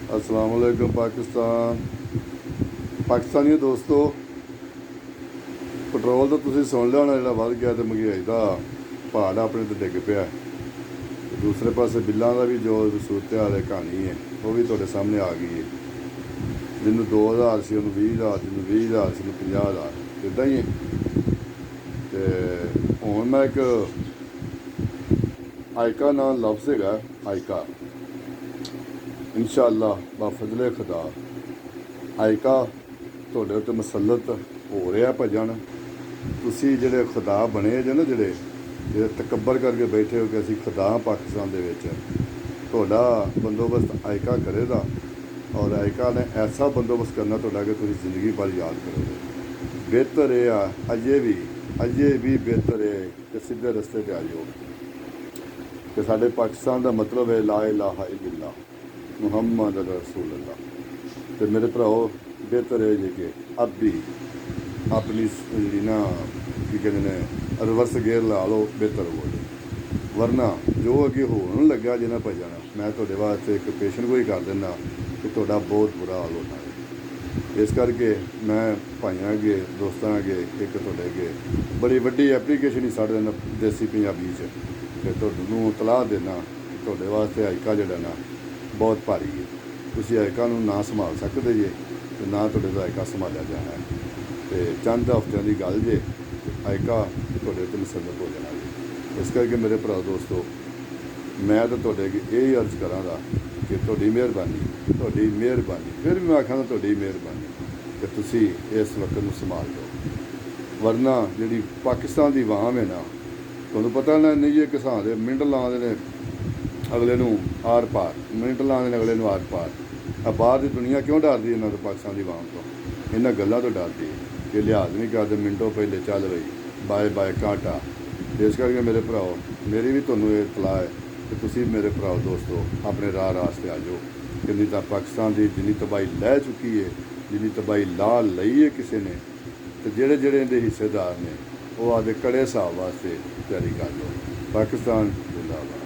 अस्सलाम वालेकुम पाकिस्तानी दोस्तों, ਪੈਟਰੋਲ ਤਾਂ ਤੁਸੀਂ ਸੁਣ ਲਿਆ ਹੋਣਾ ਜਿਹੜਾ ਵੱਧ ਗਿਆ ਤੇ ਮਹਿੰਗਾਈ ਦਾ ਪਹਾੜ ਆਪਣੇ ਤੇ ਡਿੱਗ ਪਿਆ। ਦੂਸਰੇ ਪਾਸੇ ਬਿੱਲਾਂ ਦਾ ਵੀ ਜੋ ਸੂਰਤ ਹਾਲ ਹੈ ਕਹਾਣੀ ਹੈ ਉਹ ਵੀ ਤੁਹਾਡੇ ਸਾਹਮਣੇ ਆ ਗਈ ਹੈ। ਜਿਹਨੂੰ 2000 ਸੀ ਉਹਨੂੰ 20000, ਜਿਹਨੂੰ 20000 ਸੀ ਉਹਨੂੰ 50000, ਇੱਦਾਂ ਹੀ ਹੈ। ਤੇ ਹੁਣ ਮੈਂ ਇੱਕ ਆਇਕਾ ਨਾਂ ਲਫ਼ਜ਼ ਹੈਗਾ, ਆਇਕਾ इंशाअल्लाह बाफजले खुदा आयका ਤੁਹਾਡੇ ਉੱਤੇ ਮੁਸੱਲਤ ਹੋ ਰਿਹਾ ਭਜਨ। ਤੁਸੀਂ ਜਿਹੜੇ ਖੁਦਾ ਬਣੇ ਜੇ ਨਾ, ਜਿਹੜੇ ਤਕੱਬਰ ਕਰਕੇ ਬੈਠੇ ਹੋ ਕਿ ਅਸੀਂ ਖੁਦਾ ਪਾਕਿਸਤਾਨ ਦੇ ਵਿੱਚ, ਤੁਹਾਡਾ ਬੰਦੋਬਸਤ ਆਇਕਾ ਕਰੇਗਾ। ਔਰ ਆਇਕਾ ਨੇ ਐਸਾ ਬੰਦੋਬਸਤ ਕਰਨਾ ਤੁਹਾਡਾ ਕਿ ਤੁਸੀਂ ਜ਼ਿੰਦਗੀ ਭਰ ਯਾਦ ਕਰੋਗੇ। ਬਿਹਤਰ ਇਹ ਆ ਅਜੇ ਵੀ ਬਿਹਤਰ ਹੈ ਕਿ ਸਿੱਧੇ ਰਸਤੇ 'ਤੇ ਆ ਜਾਓ ਕਿ ਸਾਡੇ ਪਾਕਿਸਤਾਨ ਦਾ ਮਤਲਬ ਹੈ ਲਾ ਇਲਾਹਾ ਇल्लल्लाह ਮੁਹੰਮਦ ਰਸੂਲ ਅੱਲਾਹ। ਤੇ ਮੇਰੇ ਭਰਾਓ, ਬਿਹਤਰ ਹੈ ਜੀ ਕਿ ਅਬ ਵੀ ਆਪਣੀ ਜਿਹੜੀ ਨਾ ਕੀ ਕਹਿੰਦੇ ਨੇ ਰਿਵਰਸ ਗੇਅਰ ਲਾ ਲਓ, ਬਿਹਤਰ ਹੋਵੇ। ਵਰਨਾ ਜੋ ਅੱਗੇ ਹੋਣ ਲੱਗਾ ਜਿਹਨਾਂ ਭਜਣਾ, ਮੈਂ ਤੁਹਾਡੇ ਵਾਸਤੇ ਇੱਕ ਪੇਸ਼ੈਂਟ ਗੋਈ ਕਰ ਦਿੰਦਾ ਕਿ ਤੁਹਾਡਾ ਬਹੁਤ ਬੁਰਾ ਹਾਲ ਹੋਣਾ ਹੈ। ਇਸ ਕਰਕੇ ਮੈਂ ਭਾਈਆਂ ਅੱਗੇ, ਦੋਸਤਾਂ ਅੱਗੇ, ਇੱਕ ਤੁਹਾਡੇ ਅੱਗੇ ਬੜੀ ਵੱਡੀ ਐਪਲੀਕੇਸ਼ਨ ਹੀ ਸਾਡੇ ਨਾਲ ਦੇਸੀ ਪੰਜਾਬੀ 'ਚ ਕਿ ਤੁਹਾਨੂੰ ਤਲਾਹ ਦੇਣਾ ਕਿ ਤੁਹਾਡੇ ਵਾਸਤੇ ਆਇਕਾ ਜਿਹੜਾ ਨਾ ਬਹੁਤ ਭਾਰੀ ਹੈ। ਤੁਸੀਂ ਆਇਕਾ ਨੂੰ ਨਾ ਸੰਭਾਲ ਸਕਦੇ ਜੇ ਤੇ ਨਾ ਤੁਹਾਡੇ ਦਾ ਆਇਕਾ ਸੰਭਾਲਿਆ ਜਾਣਾ ਹੈ। ਤੇ ਚੰਦ ਹਫ਼ਤਿਆਂ ਦੀ ਗੱਲ ਜੇ ਆਇਕਾ ਤੁਹਾਡੇ ਉੱਤੇ ਮੁਸੱਲਤ ਹੋ ਜਾਣਾ ਜੀ। ਇਸ ਕਰਕੇ ਮੇਰੇ ਭਰਾ ਦੋਸਤੋ, ਮੈਂ ਤਾਂ ਤੁਹਾਡੇ ਅੱਗੇ ਇਹ ਅਰਜ਼ ਕਰਾਂਗਾ ਕਿ ਤੁਹਾਡੀ ਮਿਹਰਬਾਨੀ, ਫਿਰ ਵੀ ਮੈਂ ਆਖਾਂਗਾ ਤੁਹਾਡੀ ਮਿਹਰਬਾਨੀ ਕਿ ਤੁਸੀਂ ਇਸ ਵਕਤ ਨੂੰ ਸੰਭਾਲ ਲਓ। ਵਰਨਾ ਜਿਹੜੀ ਪਾਕਿਸਤਾਨ ਦੀ ਆਵਾਮ ਹੈ ਨਾ, ਤੁਹਾਨੂੰ ਪਤਾ ਨਾ ਨਹੀਂ, ਇਹ ਕਿਸਾਨ ਦੇ ਮਿੰਟ ਲਾਉਂਦੇ ਨੇ ਅਗਲੇ ਨੂੰ ਆਰ ਪਾਰ, ਮਿੰਟ ਲਾਉਂਦੇ ਨੇ ਅਗਲੇ ਨੂੰ ਆਰ ਪਾਰ। ਆ ਬਾਹਰ ਦੀ ਦੁਨੀਆ ਕਿਉਂ ਡਰਦੀ ਇਹਨਾਂ ਤੋਂ, ਪਾਕਿਸਤਾਨ ਦੀ ਆਵਾਮ ਤੋਂ, ਇਹਨਾਂ ਗੱਲਾਂ ਤੋਂ ਡਰਦੀ ਹੈ ਕਿ ਲਿਹਾਜ਼ ਨਹੀਂ ਕਰਦੇ, ਮਿੰਟੋਂ ਪਹਿਲੇ ਚੱਲ ਰਹੀ ਬਾਏ ਕਾਂਟਾ। ਇਸ ਕਰਕੇ ਮੇਰੇ ਭਰਾਓ, ਮੇਰੀ ਵੀ ਤੁਹਾਨੂੰ ਇਹ ਇਤਲਾਹ ਹੈ ਕਿ ਤੁਸੀਂ ਮੇਰੇ ਭਰਾਓ ਦੋਸਤੋ ਆਪਣੇ ਰਾਹ ਰਾਸਤੇ ਆ ਜਾਓ। ਕਿੰਨੀ ਤਾਂ ਪਾਕਿਸਤਾਨ ਦੀ ਜਿੰਨੀ ਤਬਾਹੀ ਲੈ ਚੁੱਕੀ ਹੈ, ਜਿੰਨੀ ਤਬਾਹੀ ਲਾ ਲਈ ਹੈ ਕਿਸੇ ਨੇ, ਤੇ ਜਿਹੜੇ ਇਹਦੇ ਹਿੱਸੇਦਾਰ ਨੇ ਉਹ ਆਪਦੇ ਕੜੇ ਹਿਸਾਬ ਵਾਸਤੇ ਤਿਆਰੀ ਕਰ ਲਓ। ਪਾਕਿਸਤਾਨ ਜ਼ਿੰਦਾਬਾਦ।